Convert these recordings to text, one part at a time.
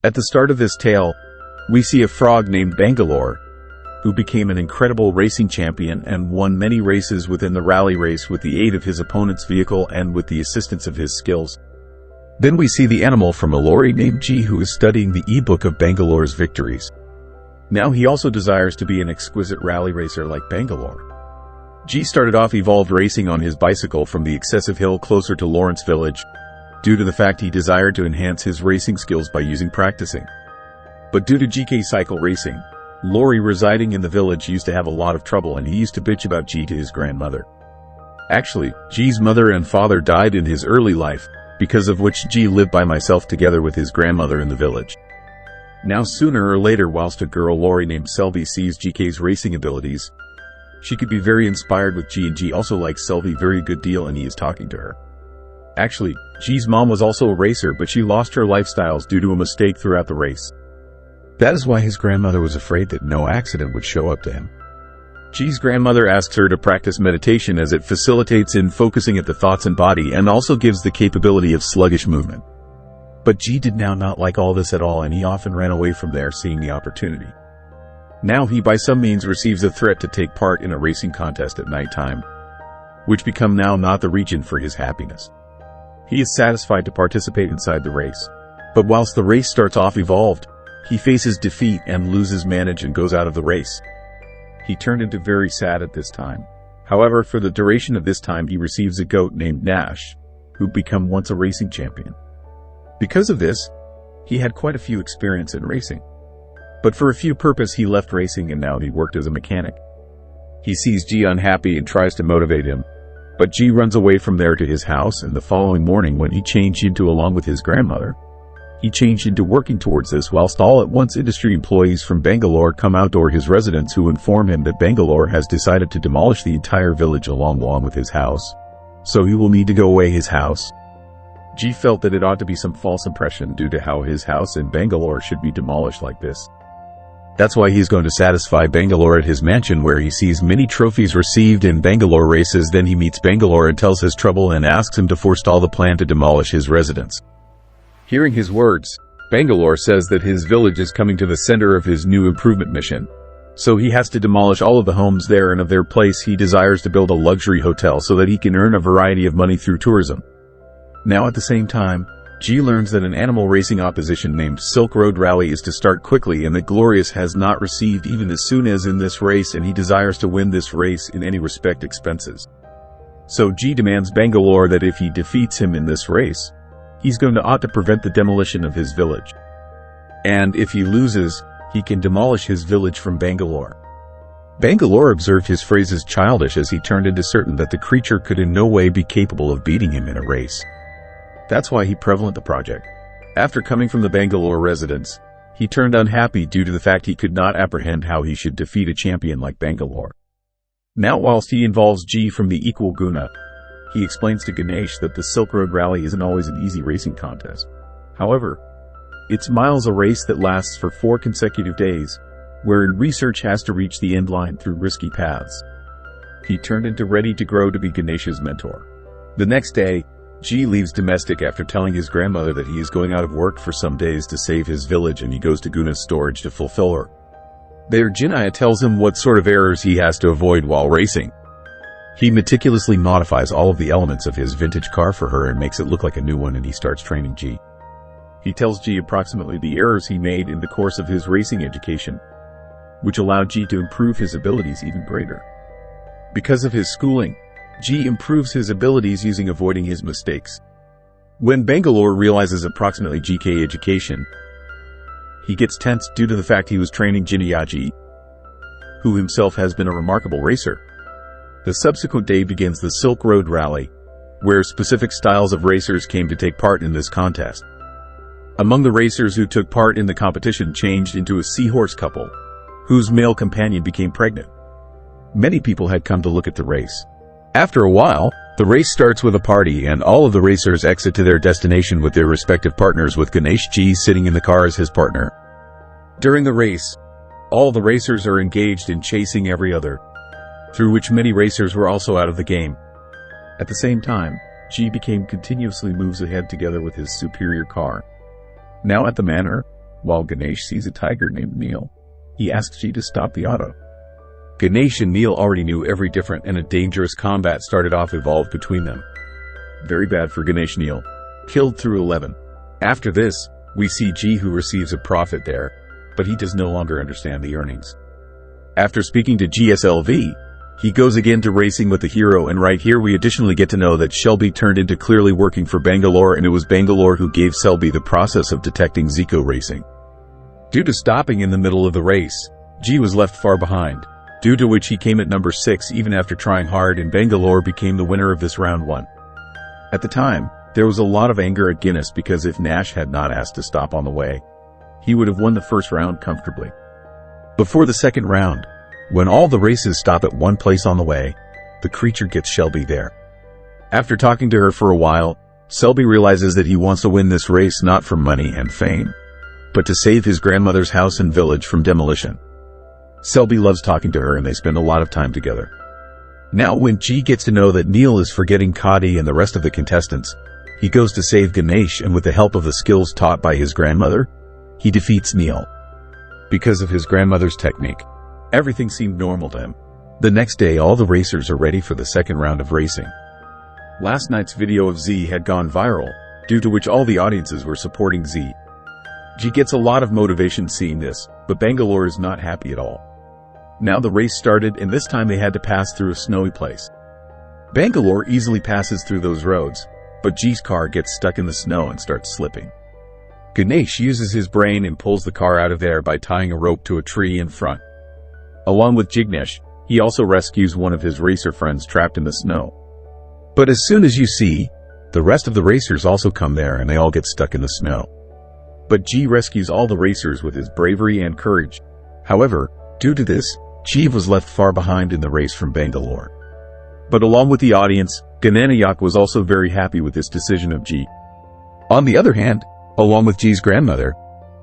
At the start of this tale, we see a frog named Bangalore, who became an incredible racing champion and won many races within the rally race with the aid of his opponent's vehicle and with the assistance of his skills. Then we see the animal from a lorry named G, who is studying the e-book of Bangalore's victories. Now he also desires to be an exquisite rally racer like Bangalore. G started off evolved racing on his bicycle from the excessive hill closer to Lawrence Village, due to the fact he desired to enhance his racing skills by practicing. But due to GK cycle racing, Lori residing in the village used to have a lot of trouble, and he used to bitch about G to his grandmother. Actually, G's mother and father died in his early life, because of which G lived by himself together with his grandmother in the village. Now sooner or later, whilst a girl Lori named Selby sees GK's racing abilities, she could be very inspired with G, and G also likes Selby very good deal, and he is talking to her. Actually, G's mom was also a racer, but she lost her lifestyles due to a mistake throughout the race. That is why his grandmother was afraid that no accident would show up to him. G's grandmother asks her to practice meditation, as it facilitates in focusing at the thoughts and body and also gives the capability of sluggish movement. But G did now not like all this at all, and he often ran away from there seeing the opportunity. Now he by some means receives a threat to take part in a racing contest at night time, which become now not the region for his happiness. He is satisfied to participate inside the race. But whilst the race starts off evolved, he faces defeat and loses manage and goes out of the race. He turned into very sad at this time. However, for the duration of this time, he receives a goat named Nash, who become once a racing champion. Because of this, he had quite a few experience in racing. But for a few purpose, he left racing and now he worked as a mechanic. He sees G unhappy and tries to motivate him, but G runs away from there to his house, and the following morning, when he changed into along with his grandmother, he changed into working towards this, whilst all at once industry employees from Bangalore come outdoor his residence, who inform him that Bangalore has decided to demolish the entire village along with his house. So he will need to go away his house. G felt that it ought to be some false impression due to how his house in Bangalore should be demolished like this. That's why he's going to satisfy Bangalore at his mansion, where he sees many trophies received in Bangalore races. Then he meets Bangalore and tells his trouble and asks him to forestall the plan to demolish his residence. Hearing his words, Bangalore says that his village is coming to the center of his new improvement mission. So he has to demolish all of the homes there, and of their place he desires to build a luxury hotel so that he can earn a variety of money through tourism. Now at the same time, G learns that an animal racing opposition named Silk Road Rally is to start quickly, and that Glorious has not received even as soon as in this race, and he desires to win this race in any respect expenses. So G demands Bangalore that if he defeats him in this race, he's going to ought to prevent the demolition of his village. And if he loses, he can demolish his village from Bangalore. Bangalore observed his phrases childish, as he turned into certain that the creature could in no way be capable of beating him in a race. That's why he prevalent the project. After coming from the Bangalore residence, he turned unhappy due to the fact he could not apprehend how he should defeat a champion like Bangalore. Now whilst he involves G from the equal guna, he explains to Ganesh that the Silk Road Rally isn't always an easy racing contest. However, it's miles a race that lasts for 4 consecutive days, wherein research has to reach the end line through risky paths. He turned into ready to grow to be Ganesh's mentor. The next day, G leaves domestic after telling his grandmother that he is going out of work for some days to save his village, and he goes to Guna's storage to fulfill her. There Jinaya tells him what sort of errors he has to avoid while racing. He meticulously modifies all of the elements of his vintage car for her and makes it look like a new one, and he starts training G. He tells G approximately the errors he made in the course of his racing education, which allowed G to improve his abilities even greater. Because of his schooling, G improves his abilities using avoiding his mistakes. When Bangalore realizes approximately GK education, he gets tense due to the fact he was training Jinayaji, who himself has been a remarkable racer. The subsequent day begins the Silk Road Rally, where specific styles of racers came to take part in this contest. Among the racers who took part in the competition changed into a seahorse couple, whose male companion became pregnant. Many people had come to look at the race. After a while, the race starts with a party, and all of the racers exit to their destination with their respective partners, with Ganesh G sitting in the car as his partner. During the race, all the racers are engaged in chasing every other, through which many racers were also out of the game. At the same time, G continuously moves ahead together with his superior car. Now at the manor, while Ganesh sees a tiger named Neil. He asks G to stop the auto. Ganesh and Neil already knew every different and a dangerous combat started off evolved between them. Very bad for Ganesh. Neil killed through 11. After this, we see G, who receives a profit there, but he does no longer understand the earnings. After speaking to GSLV, he goes again to racing with the hero, and right here we additionally get to know that Shelby turned into clearly working for Bangalore, and it was Bangalore who gave Selby the process of detecting Zico racing. Due to stopping in the middle of the race, G was left far behind, due to which he came at number 6 even after trying hard, and Bangalore became the winner of this round 1. At the time, there was a lot of anger at Guinness because if Nash had not asked to stop on the way, he would have won the first round comfortably. Before the second round, when all the races stop at one place on the way, the creature gets Shelby there. After talking to her for a while, Selby realizes that he wants to win this race not for money and fame, but to save his grandmother's house and village from demolition. Selby loves talking to her and they spend a lot of time together. Now when G gets to know that Neil is forgetting Kadi and the rest of the contestants, he goes to save Ganesh, and with the help of the skills taught by his grandmother, he defeats Neil. Because of his grandmother's technique, everything seemed normal to him. The next day all the racers are ready for the second round of racing. Last night's video of Z had gone viral, due to which all the audiences were supporting Z. G gets a lot of motivation seeing this, but Bangalore is not happy at all. Now the race started, and this time they had to pass through a snowy place. Bangalore easily passes through those roads, but G's car gets stuck in the snow and starts slipping. Ganesh uses his brain and pulls the car out of there by tying a rope to a tree in front. Along with Jignesh, he also rescues one of his racer friends trapped in the snow. But as soon as you see, the rest of the racers also come there and they all get stuck in the snow. But G rescues all the racers with his bravery and courage. However, due to this, G was left far behind in the race from Bangalore. But along with the audience, Gananayak was also very happy with this decision of G. On the other hand, along with G's grandmother,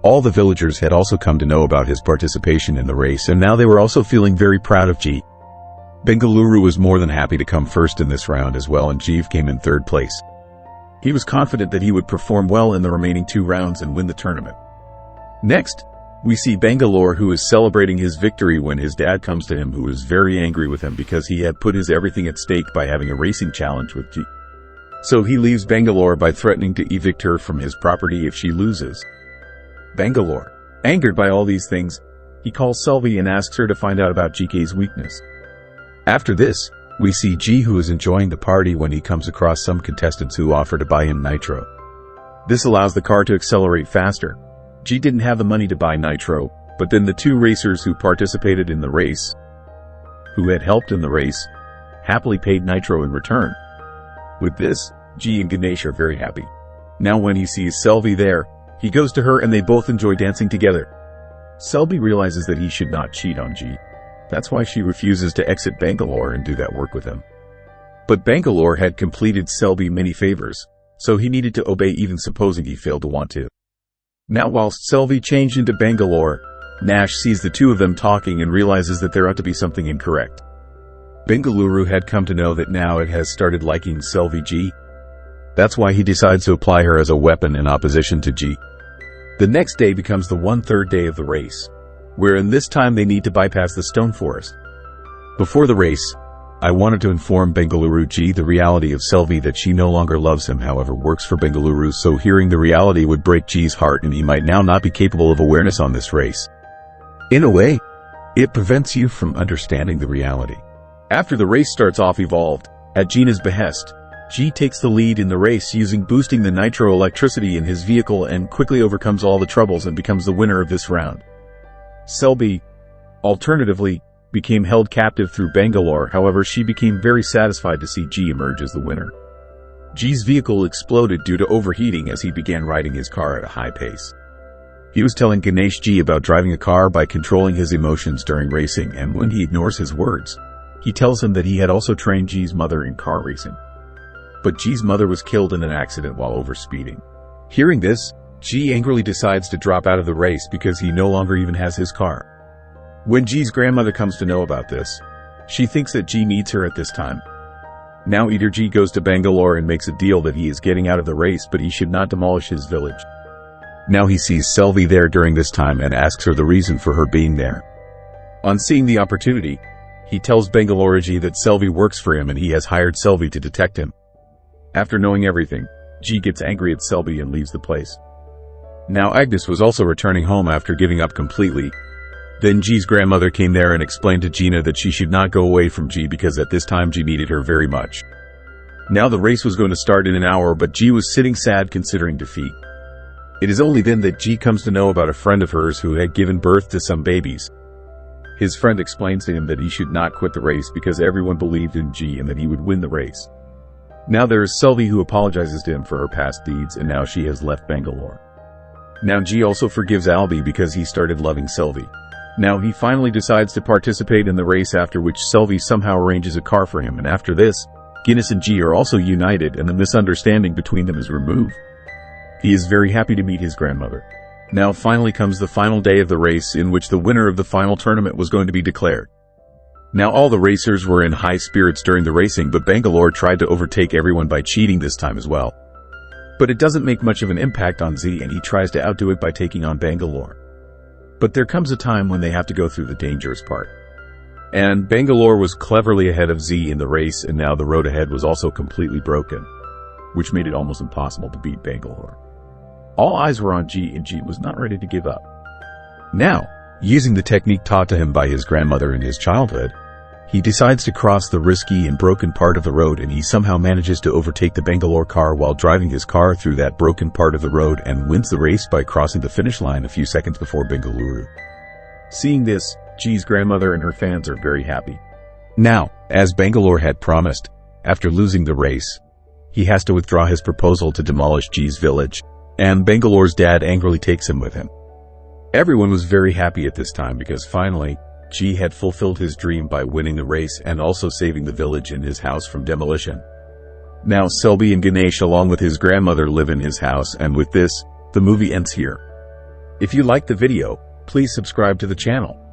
all the villagers had also come to know about his participation in the race, and now they were also feeling very proud of G. Bengaluru was more than happy to come first in this round as well, and Jeev came in third place. He was confident that he would perform well in the remaining 2 rounds and win the tournament. Next, we see Bangalore, who is celebrating his victory when his dad comes to him, who is very angry with him because he had put his everything at stake by having a racing challenge with G. So he leaves Bangalore by threatening to evict her from his property if she loses. Bangalore, angered by all these things, he calls Selvi and asks her to find out about GK's weakness. After this, we see G, who is enjoying the party when he comes across some contestants who offer to buy him nitro. This allows the car to accelerate faster. G didn't have the money to buy nitro, but then the 2 racers who participated in the race, who had helped in the race, happily paid nitro in return. With this, G and Ganesh are very happy. Now when he sees Selvi there, he goes to her and they both enjoy dancing together. Selby realizes that he should not cheat on G. That's why she refuses to exit Bangalore and do that work with him. But Bangalore had completed Selby many favors, so he needed to obey even supposing he failed to want to. Now whilst Selvi changed into Bangalore, Nash sees the 2 of them talking and realizes that there ought to be something incorrect. Bengaluru had come to know that now it has started liking Selvi G. That's why he decides to apply her as a weapon in opposition to G. The next day becomes the 1/3 day of the race, wherein this time they need to bypass the stone forest. Before the race, I wanted to inform Bengaluru G the reality of Selvi, that she no longer loves him, however works for Bengaluru, so hearing the reality would break G's heart and he might now not be capable of awareness on this race. In a way, it prevents you from understanding the reality. After the race starts off evolved, at Gina's behest, G takes the lead in the race using boosting the nitro electricity in his vehicle and quickly overcomes all the troubles and becomes the winner of this round. Selby, alternatively, became held captive through Bangalore, however she became very satisfied to see G emerge as the winner. G's vehicle exploded due to overheating as he began riding his car at a high pace. He was telling Ganesh G about driving a car by controlling his emotions during racing, and when he ignores his words, he tells him that he had also trained G's mother in car racing. But G's mother was killed in an accident while overspeeding. Hearing this, G angrily decides to drop out of the race because he no longer even has his car. When G's grandmother comes to know about this, she thinks that G needs her at this time. Now Eater G goes to Bangalore and makes a deal that he is getting out of the race, but he should not demolish his village. Now he sees Selvi there during this time and asks her the reason for her being there. On seeing the opportunity, he tells Bangalore-ji that Selvi works for him and he has hired Selvi to detect him. After knowing everything, G gets angry at Selvi and leaves the place. Now Agnes was also returning home after giving up completely. Then G's grandmother came there and explained to Gina that she should not go away from G because at this time G needed her very much. Now the race was going to start in an hour, but G was sitting sad considering defeat. It is only then that G comes to know about a friend of hers who had given birth to some babies. His friend explains to him that he should not quit the race because everyone believed in G and that he would win the race. Now there is Selvi who apologizes to him for her past deeds and now she has left Bangalore. Now G also forgives Albi because he started loving Selvi. Now he finally decides to participate in the race, after which Selvi somehow arranges a car for him, and after this, Guinness and G are also united and the misunderstanding between them is removed. He is very happy to meet his grandmother. Now finally comes the final day of the race in which the winner of the final tournament was going to be declared. Now all the racers were in high spirits during the racing, but Bangalore tried to overtake everyone by cheating this time as well. But it doesn't make much of an impact on Z and he tries to outdo it by taking on Bangalore. But there comes a time when they have to go through the dangerous part. And Bangalore was cleverly ahead of Z in the race, and now the road ahead was also completely broken, which made it almost impossible to beat Bangalore. All eyes were on G and G was not ready to give up. Now, using the technique taught to him by his grandmother in his childhood, he decides to cross the risky and broken part of the road, and he somehow manages to overtake the Bangalore car while driving his car through that broken part of the road and wins the race by crossing the finish line a few seconds before Bengaluru. Seeing this, G's grandmother and her fans are very happy. Now, as Bangalore had promised, after losing the race, he has to withdraw his proposal to demolish G's village, and Bangalore's dad angrily takes him with him. Everyone was very happy at this time because finally, G had fulfilled his dream by winning the race and also saving the village and his house from demolition. Now Selvi and Ganesh along with his grandmother live in his house, and with this, the movie ends here. If you liked the video, please subscribe to the channel.